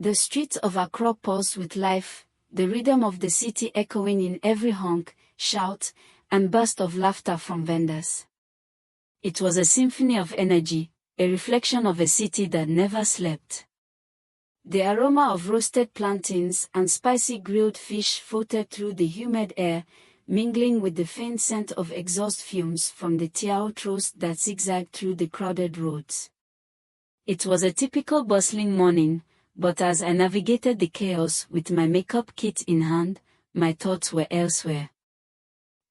The streets of Accra pulsed with life, the rhythm of the city echoing in every honk, shout, and burst of laughter from vendors. It was a symphony of energy, a reflection of a city that never slept. The aroma of roasted plantains and spicy grilled fish floated through the humid air, mingling with the faint scent of exhaust fumes from the tiao roast that zigzagged through the crowded roads. It was a typical bustling morning, but as I navigated the chaos with my makeup kit in hand, my thoughts were elsewhere.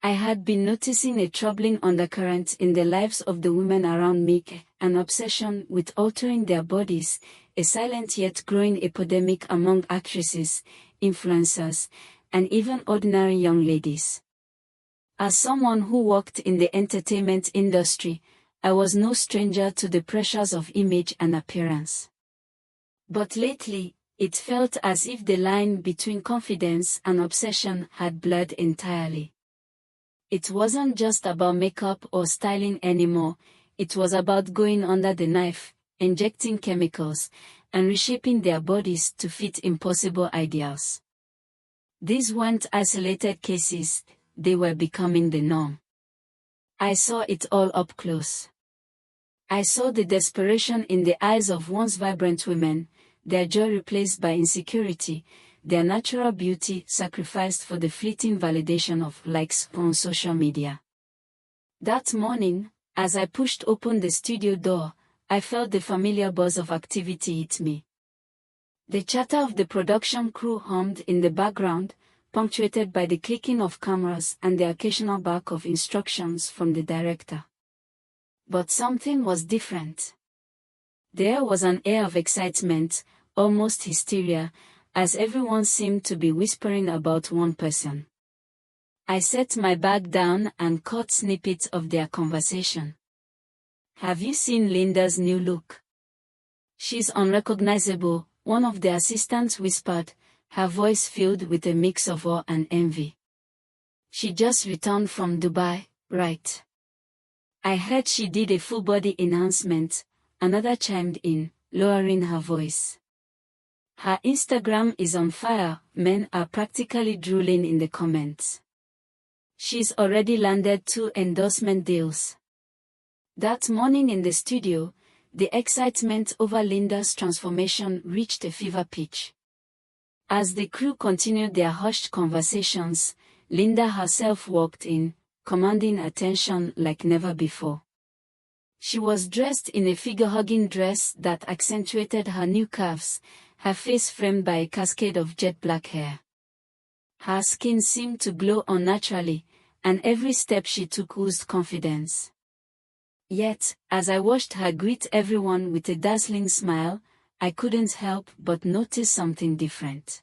I had been noticing a troubling undercurrent in the lives of the women around me, an obsession with altering their bodies, a silent yet growing epidemic among actresses, influencers, and even ordinary young ladies. As someone who worked in the entertainment industry, I was no stranger to the pressures of image and appearance. But lately, it felt as if the line between confidence and obsession had blurred entirely. It wasn't just about makeup or styling anymore, it was about going under the knife, injecting chemicals, and reshaping their bodies to fit impossible ideals. These weren't isolated cases, they were becoming the norm. I saw it all up close. I saw the desperation in the eyes of once vibrant women, their joy replaced by insecurity, their natural beauty sacrificed for the fleeting validation of likes on social media. That morning, as I pushed open the studio door, I felt the familiar buzz of activity hit me. The chatter of the production crew hummed in the background, punctuated by the clicking of cameras and the occasional bark of instructions from the director. But something was different. There was an air of excitement, almost hysteria, as everyone seemed to be whispering about one person. I set my bag down and caught snippets of their conversation. "Have you seen Linda's new look? She's unrecognizable," one of the assistants whispered, her voice filled with a mix of awe and envy. "She just returned from Dubai, right? I heard she did a full-body enhancement," another chimed in, lowering her voice. "Her Instagram is on fire," men are practically drooling in the comments. "She's already landed 2 endorsement deals." That morning in the studio, the excitement over Linda's transformation reached a fever pitch. As the crew continued their hushed conversations, Linda herself walked in, commanding attention like never before. She was dressed in a figure-hugging dress that accentuated her new curves, her face framed by a cascade of jet black hair. Her skin seemed to glow unnaturally, and every step she took oozed confidence. Yet, as I watched her greet everyone with a dazzling smile, I couldn't help but notice something different.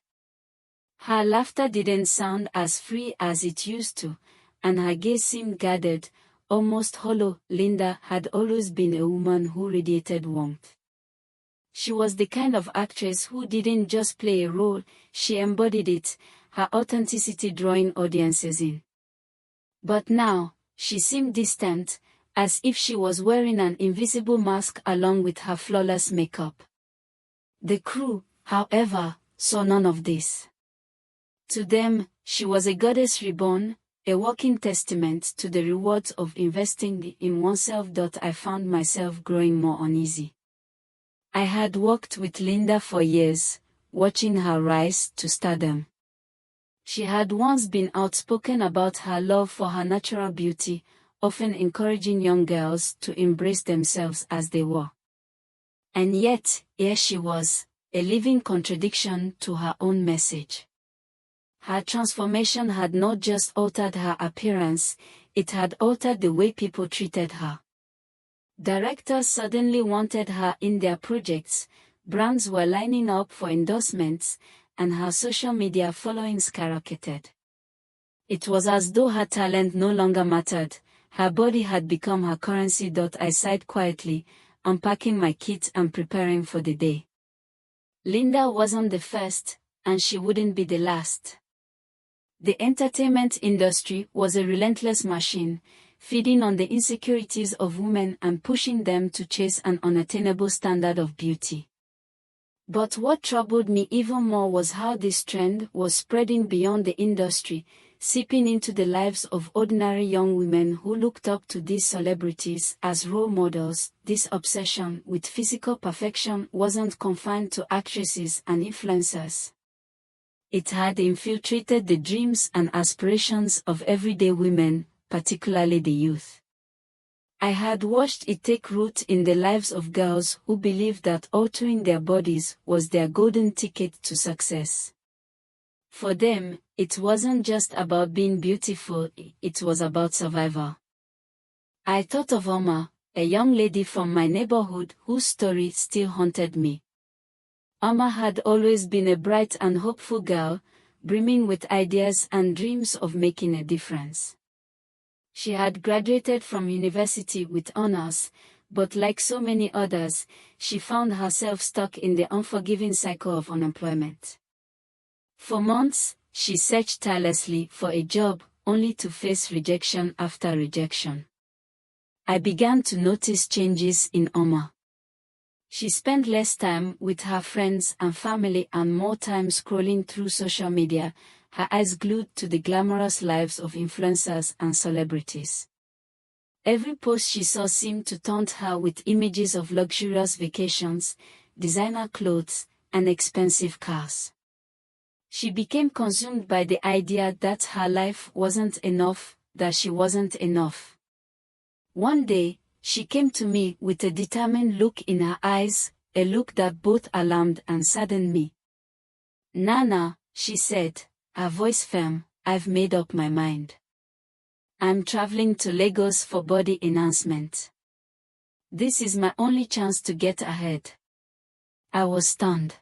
Her laughter didn't sound as free as it used to, and her gaze seemed guarded, almost hollow. Linda had always been a woman who radiated warmth. She was the kind of actress who didn't just play a role, she embodied it, her authenticity drawing audiences in. But now, she seemed distant, as if she was wearing an invisible mask along with her flawless makeup. The crew, however, saw none of this. To them, she was a goddess reborn, a walking testament to the rewards of investing in oneself. I found myself growing more uneasy. I had worked with Linda for years, watching her rise to stardom. She had once been outspoken about her love for her natural beauty, often encouraging young girls to embrace themselves as they were. And yet, here she was, a living contradiction to her own message. Her transformation had not just altered her appearance, it had altered the way people treated her. Directors suddenly wanted her in their projects, brands were lining up for endorsements, and her social media following skyrocketed. It was as though her talent no longer mattered, her body had become her currency. I sighed quietly, unpacking my kit and preparing for the day. Linda wasn't the first, and she wouldn't be the last. The entertainment industry was a relentless machine, feeding on the insecurities of women and pushing them to chase an unattainable standard of beauty. But what troubled me even more was how this trend was spreading beyond the industry, seeping into the lives of ordinary young women who looked up to these celebrities as role models. This obsession with physical perfection wasn't confined to actresses and influencers. It had infiltrated the dreams and aspirations of everyday women, particularly the youth. I had watched it take root in the lives of girls who believed that altering their bodies was their golden ticket to success. For them, it wasn't just about being beautiful, it was about survival. I thought of Omar, a young lady from my neighborhood whose story still haunted me. Omar had always been a bright and hopeful girl, brimming with ideas and dreams of making a difference. She had graduated from university with honors, but like so many others, she found herself stuck in the unforgiving cycle of unemployment. For months, she searched tirelessly for a job, only to face rejection after rejection. I began to notice changes in Omar. She spent less time with her friends and family and more time scrolling through social media, her eyes glued to the glamorous lives of influencers and celebrities. Every post she saw seemed to taunt her with images of luxurious vacations, designer clothes, and expensive cars. She became consumed by the idea that her life wasn't enough, that she wasn't enough. One day, she came to me with a determined look in her eyes, a look that both alarmed and saddened me. "Nana," she said, her voice firm, "I've made up my mind. I'm traveling to Lagos for body enhancement. This is my only chance to get ahead." I was stunned.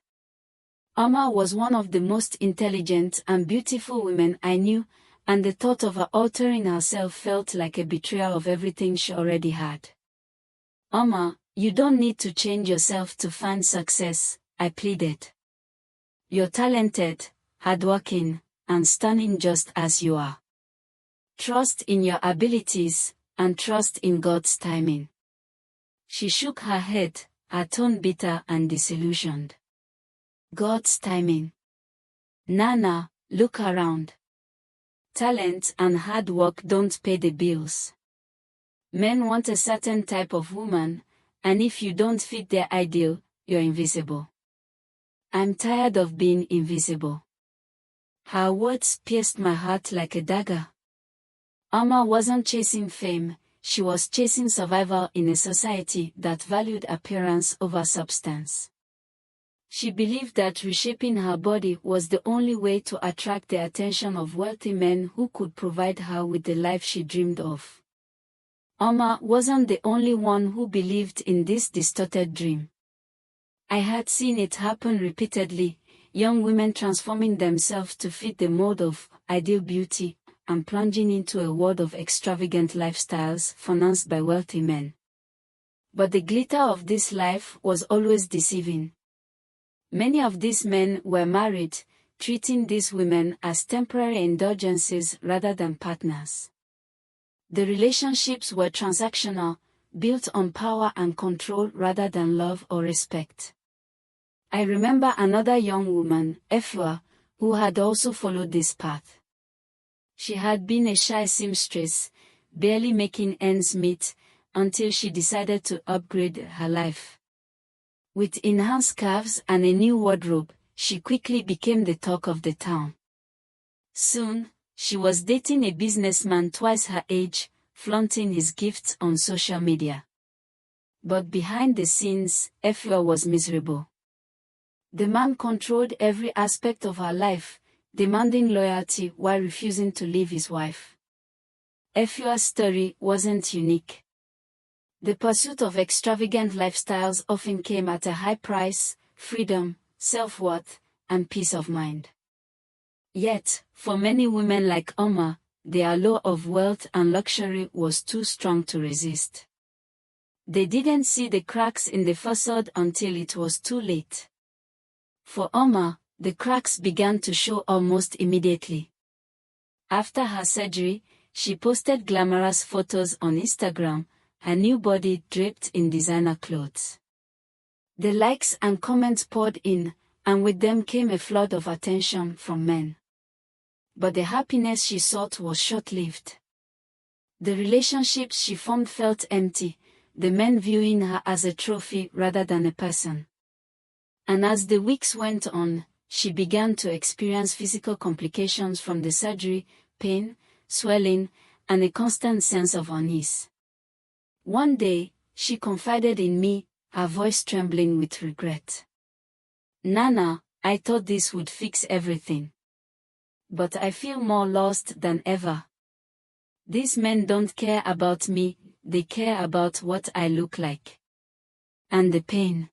Omar was one of the most intelligent and beautiful women I knew, and the thought of her altering herself felt like a betrayal of everything she already had. "Omar, you don't need to change yourself to find success," I pleaded. "You're talented, hardworking, and stunning just as you are. Trust in your abilities, and trust in God's timing." She shook her head, her tone bitter and disillusioned. "God's timing? Nana, look around. Talent and hard work don't pay the bills. Men want a certain type of woman, and if you don't fit their ideal, you're invisible. I'm tired of being invisible." Her words pierced my heart like a dagger. Omar wasn't chasing fame, she was chasing survival in a society that valued appearance over substance. She believed that reshaping her body was the only way to attract the attention of wealthy men who could provide her with the life she dreamed of. Omar wasn't the only one who believed in this distorted dream. I had seen it happen repeatedly, young women transforming themselves to fit the mold of ideal beauty, and plunging into a world of extravagant lifestyles financed by wealthy men. But the glitter of this life was always deceiving. Many of these men were married, treating these women as temporary indulgences rather than partners. The relationships were transactional, built on power and control rather than love or respect. I remember another young woman, Efua, who had also followed this path. She had been a shy seamstress, barely making ends meet, until she decided to upgrade her life. With enhanced curves and a new wardrobe, she quickly became the talk of the town. Soon, she was dating a businessman twice her age, flaunting his gifts on social media. But behind the scenes, Efua was miserable. The man controlled every aspect of her life, demanding loyalty while refusing to leave his wife. Efua's story wasn't unique. The pursuit of extravagant lifestyles often came at a high price: freedom, self-worth, and peace of mind. Yet, for many women like Omar, the allure of wealth and luxury was too strong to resist. They didn't see the cracks in the facade until it was too late. For Omar, the cracks began to show almost immediately. After her surgery, she posted glamorous photos on Instagram, her new body draped in designer clothes. The likes and comments poured in, and with them came a flood of attention from men. But the happiness she sought was short-lived. The relationships she formed felt empty, the men viewing her as a trophy rather than a person. And as the weeks went on, she began to experience physical complications from the surgery, pain, swelling, and a constant sense of unease. One day, she confided in me, her voice trembling with regret. "Nana, I thought this would fix everything. But I feel more lost than ever. These men don't care about me, they care about what I look like. And the pain.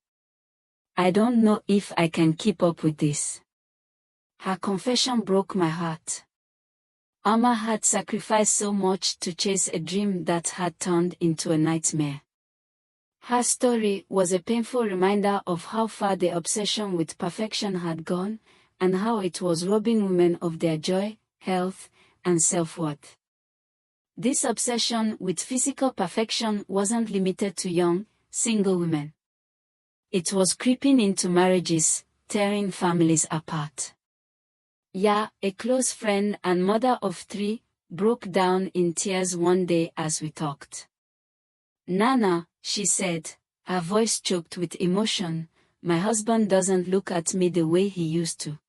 I don't know if I can keep up with this." Her confession broke my heart. Omar had sacrificed so much to chase a dream that had turned into a nightmare. Her story was a painful reminder of how far the obsession with perfection had gone, and how it was robbing women of their joy, health, and self-worth. This obsession with physical perfection wasn't limited to young, single women. It was creeping into marriages, tearing families apart. Ya, a close friend and mother of 3, broke down in tears one day as we talked. "Nana," she said, her voice choked with emotion, "my husband doesn't look at me the way he used to.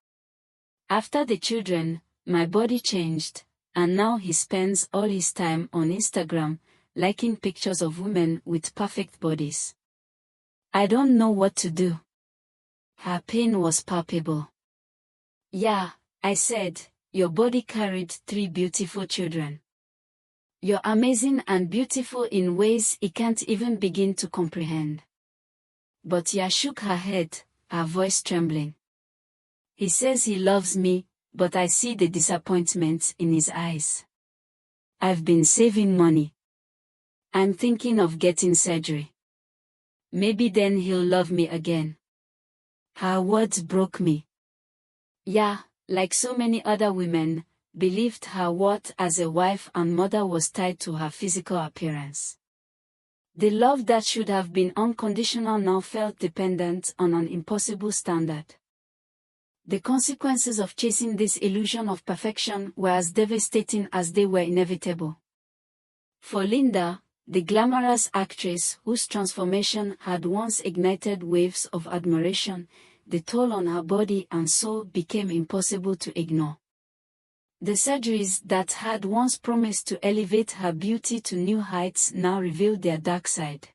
After the children, my body changed, and now he spends all his time on Instagram, liking pictures of women with perfect bodies. I don't know what to do." Her pain was palpable. "Yeah," I said, "your body carried 3 beautiful children. You're amazing and beautiful in ways he can't even begin to comprehend." But Ya shook her head, her voice trembling. "He says he loves me, but I see the disappointment in his eyes. I've been saving money. I'm thinking of getting surgery. Maybe then he'll love me again." Her words broke me. Ya, like so many other women, believed her worth as a wife and mother was tied to her physical appearance. The love that should have been unconditional now felt dependent on an impossible standard. The consequences of chasing this illusion of perfection were as devastating as they were inevitable. For Linda, the glamorous actress whose transformation had once ignited waves of admiration, the toll on her body and soul became impossible to ignore. The surgeries that had once promised to elevate her beauty to new heights now revealed their dark side.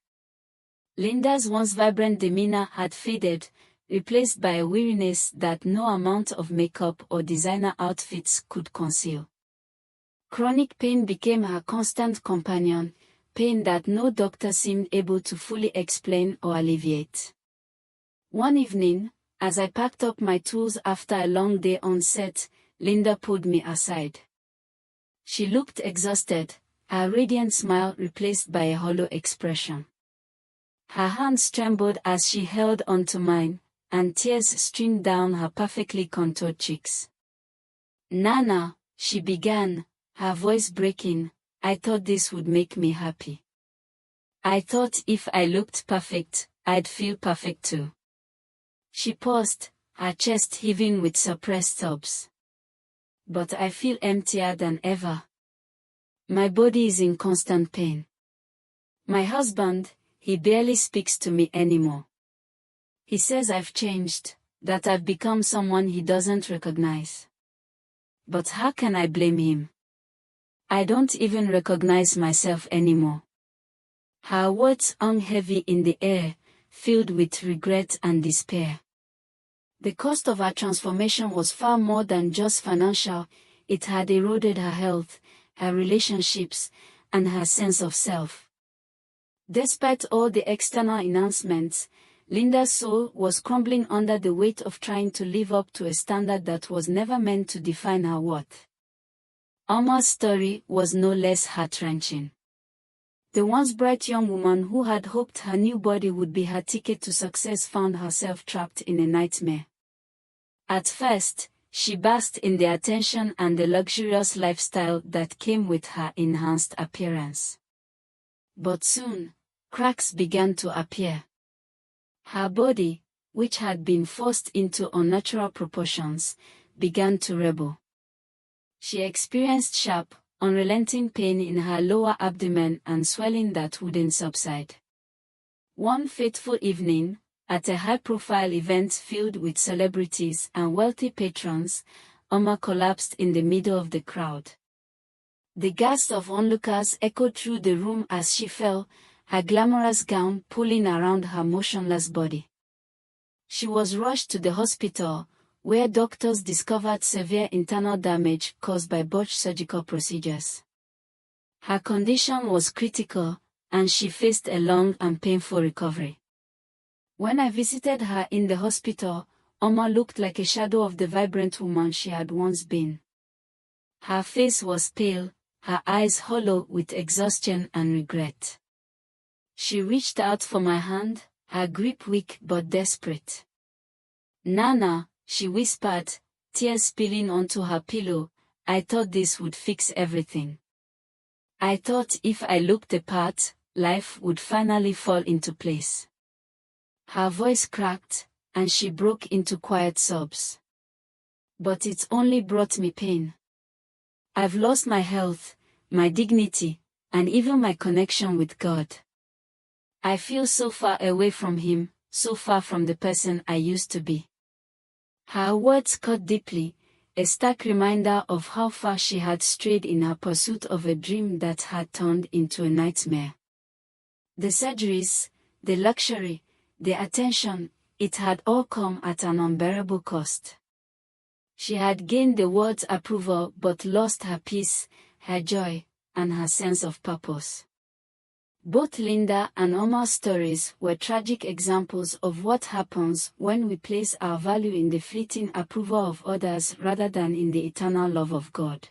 Linda's once vibrant demeanor had faded, replaced by a weariness that no amount of makeup or designer outfits could conceal. Chronic pain became her constant companion, pain that no doctor seemed able to fully explain or alleviate. One evening, as I packed up my tools after a long day on set, Linda pulled me aside. She looked exhausted, her radiant smile replaced by a hollow expression. Her hands trembled as she held onto mine, and tears streamed down her perfectly contoured cheeks. "Nana," she began, her voice breaking, "I thought this would make me happy. I thought if I looked perfect, I'd feel perfect too." She paused, her chest heaving with suppressed sobs. "But I feel emptier than ever. My body is in constant pain. My husband, he barely speaks to me anymore. He says I've changed, that I've become someone he doesn't recognize. But how can I blame him? I don't even recognize myself anymore." Her words hung heavy in the air, filled with regret and despair. The cost of her transformation was far more than just financial. It had eroded her health, her relationships, and her sense of self. Despite all the external announcements, Linda's soul was crumbling under the weight of trying to live up to a standard that was never meant to define her worth. Omar's story was no less heart-wrenching. The once bright young woman who had hoped her new body would be her ticket to success found herself trapped in a nightmare. At first, she basked in the attention and the luxurious lifestyle that came with her enhanced appearance. But soon, cracks began to appear. Her body, which had been forced into unnatural proportions, began to rebel. She experienced sharp, unrelenting pain in her lower abdomen and swelling that wouldn't subside. One fateful evening, at a high-profile event filled with celebrities and wealthy patrons, Omar collapsed in the middle of the crowd. The gasps of onlookers echoed through the room as she fell, her glamorous gown pulling around her motionless body. She was rushed to the hospital, where doctors discovered severe internal damage caused by botched surgical procedures. Her condition was critical, and she faced a long and painful recovery. When I visited her in the hospital, Omar looked like a shadow of the vibrant woman she had once been. Her face was pale, her eyes hollow with exhaustion and regret. She reached out for my hand, her grip weak but desperate. "Nana," she whispered, tears spilling onto her pillow, "I thought this would fix everything. I thought if I looked the part, life would finally fall into place." Her voice cracked, and she broke into quiet sobs. "But it's only brought me pain. I've lost my health, my dignity, and even my connection with God. I feel so far away from Him, so far from the person I used to be." Her words cut deeply, a stark reminder of how far she had strayed in her pursuit of a dream that had turned into a nightmare. The surgeries, the luxury, the attention, it had all come at an unbearable cost. She had gained the world's approval but lost her peace, her joy, and her sense of purpose. Both Linda and Omar's stories were tragic examples of what happens when we place our value in the fleeting approval of others rather than in the eternal love of God.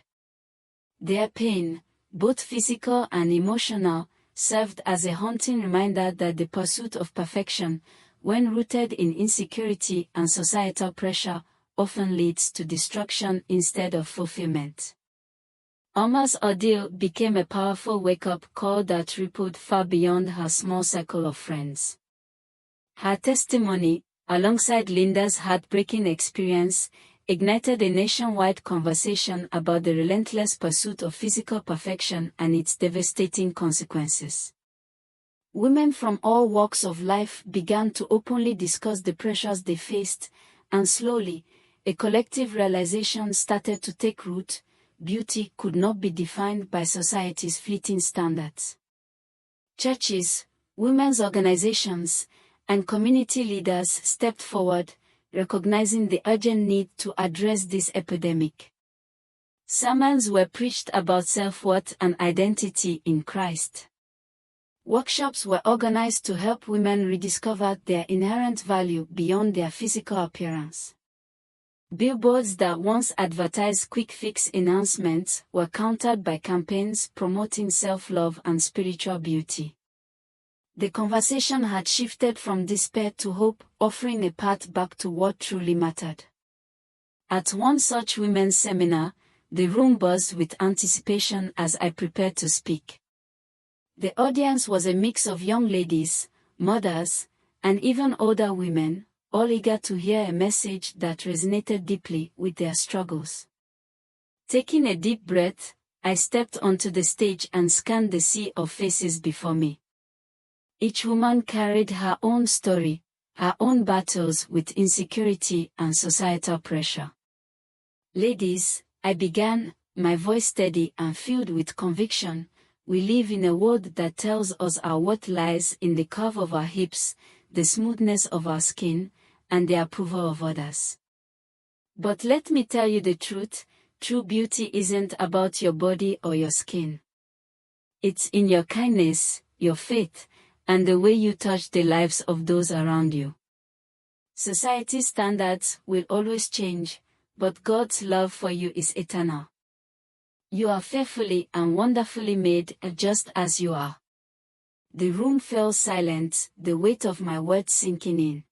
Their pain, both physical and emotional, served as a haunting reminder that the pursuit of perfection, when rooted in insecurity and societal pressure, often leads to destruction instead of fulfillment. Omar's ordeal became a powerful wake-up call that rippled far beyond her small circle of friends. Her testimony, alongside Linda's heartbreaking experience, ignited a nationwide conversation about the relentless pursuit of physical perfection and its devastating consequences. Women from all walks of life began to openly discuss the pressures they faced, and slowly, a collective realization started to take root: beauty could not be defined by society's fleeting standards. Churches, women's organizations, and community leaders stepped forward, recognizing the urgent need to address this epidemic. Sermons were preached about self-worth and identity in Christ. Workshops were organized to help women rediscover their inherent value beyond their physical appearance. Billboards that once advertised quick-fix enhancements were countered by campaigns promoting self-love and spiritual beauty. The conversation had shifted from despair to hope, offering a path back to what truly mattered. At one such women's seminar, the room buzzed with anticipation as I prepared to speak. The audience was a mix of young ladies, mothers, and even older women, all eager to hear a message that resonated deeply with their struggles. Taking a deep breath, I stepped onto the stage and scanned the sea of faces before me. Each woman carried her own story, her own battles with insecurity and societal pressure. "Ladies," I began, my voice steady and filled with conviction, "we live in a world that tells us our worth lies in the curve of our hips, the smoothness of our skin, and the approval of others. But let me tell you the truth, true beauty isn't about your body or your skin. It's in your kindness, your faith, and the way you touch the lives of those around you. Society's standards will always change, but God's love for you is eternal. You are fearfully and wonderfully made just as you are." The room fell silent, the weight of my words sinking in.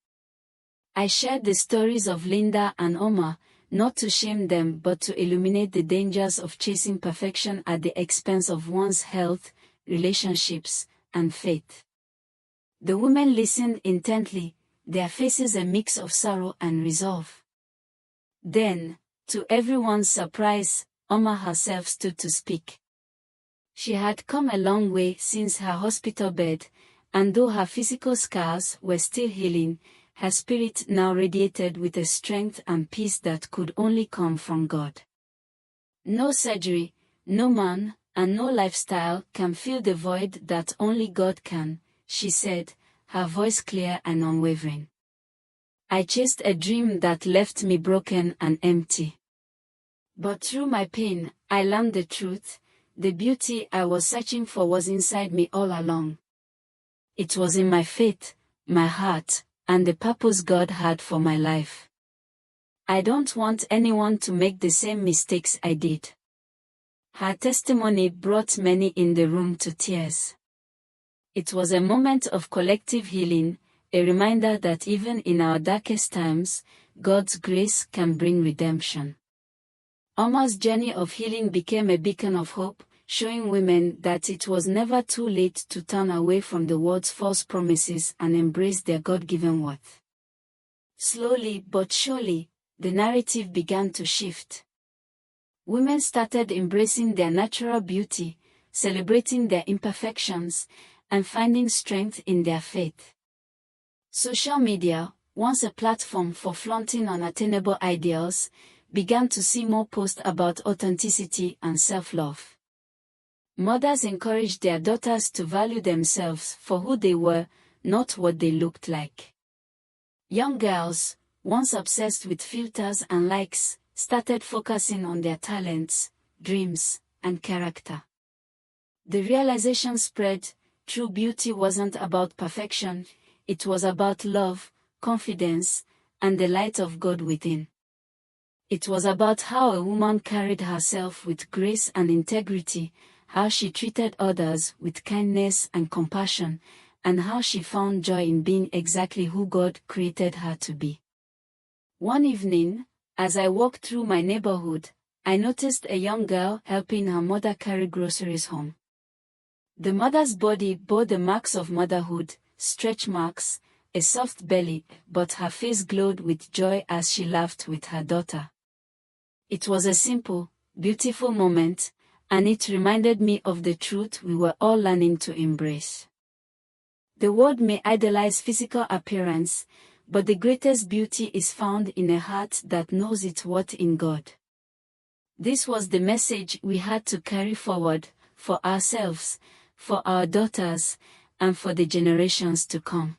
I shared the stories of Linda and Omar, not to shame them but to illuminate the dangers of chasing perfection at the expense of one's health, relationships, and faith. The women listened intently, their faces a mix of sorrow and resolve. Then, to everyone's surprise, Omar herself stood to speak. She had come a long way since her hospital bed, and though her physical scars were still healing, her spirit now radiated with a strength and peace that could only come from God. No surgery, no man, and no lifestyle can fill the void that only God can, she said, her voice clear and unwavering. I chased a dream that left me broken and empty. But through my pain, I learned the truth. The beauty I was searching for was inside me all along. It was in my faith, my heart, and the purpose God had for my life. I don't want anyone to make the same mistakes I did. Her testimony brought many in the room to tears. It was a moment of collective healing, a reminder that even in our darkest times, God's grace can bring redemption. Omar's journey of healing became a beacon of hope, showing women that it was never too late to turn away from the world's false promises and embrace their God-given worth. Slowly but surely, the narrative began to shift. Women started embracing their natural beauty, celebrating their imperfections, and finding strength in their faith. Social media, once a platform for flaunting unattainable ideals, began to see more posts about authenticity and self-love. Mothers encouraged their daughters to value themselves for who they were, not what they looked like. Young girls, once obsessed with filters and likes, started focusing on their talents, dreams, and character. The realization spread: true beauty wasn't about perfection, it was about love, confidence, and the light of God within. It was about how a woman carried herself with grace and integrity, how she treated others with kindness and compassion, and how she found joy in being exactly who God created her to be. One evening, as I walked through my neighborhood, I noticed a young girl helping her mother carry groceries home. The mother's body bore the marks of motherhood, stretch marks, a soft belly, but her face glowed with joy as she laughed with her daughter. It was a simple, beautiful moment, and it reminded me of the truth we were all learning to embrace. The world may idolize physical appearance, but the greatest beauty is found in a heart that knows its worth in God. This was the message we had to carry forward, for ourselves, for our daughters, and for the generations to come.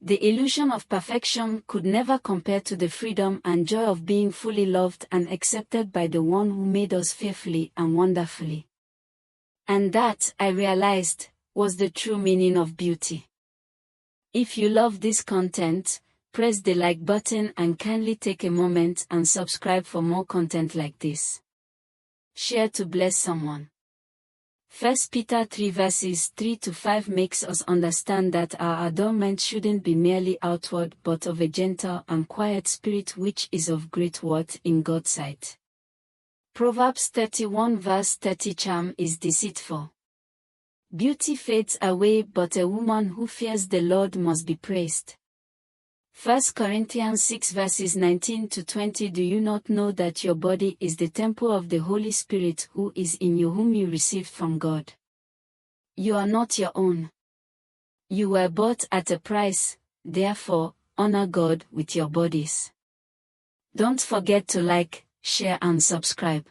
The illusion of perfection could never compare to the freedom and joy of being fully loved and accepted by the one who made us fearfully and wonderfully. And that, I realized, was the true meaning of beauty. If you love this content, press the like button and kindly take a moment and subscribe for more content like this. Share to bless someone. 1 Peter 3 verses 3-5 makes us understand that our adornment shouldn't be merely outward but of a gentle and quiet spirit which is of great worth in God's sight. Proverbs 31 verse 30 Charm is deceitful. Beauty fades away but a woman who fears the Lord must be praised. 1 Corinthians 6 verses 19-20 Do you not know that your body is the temple of the Holy Spirit who is in you whom you received from God? You are not your own. You were bought at a price, therefore, honor God with your bodies. Don't forget to like, share and subscribe.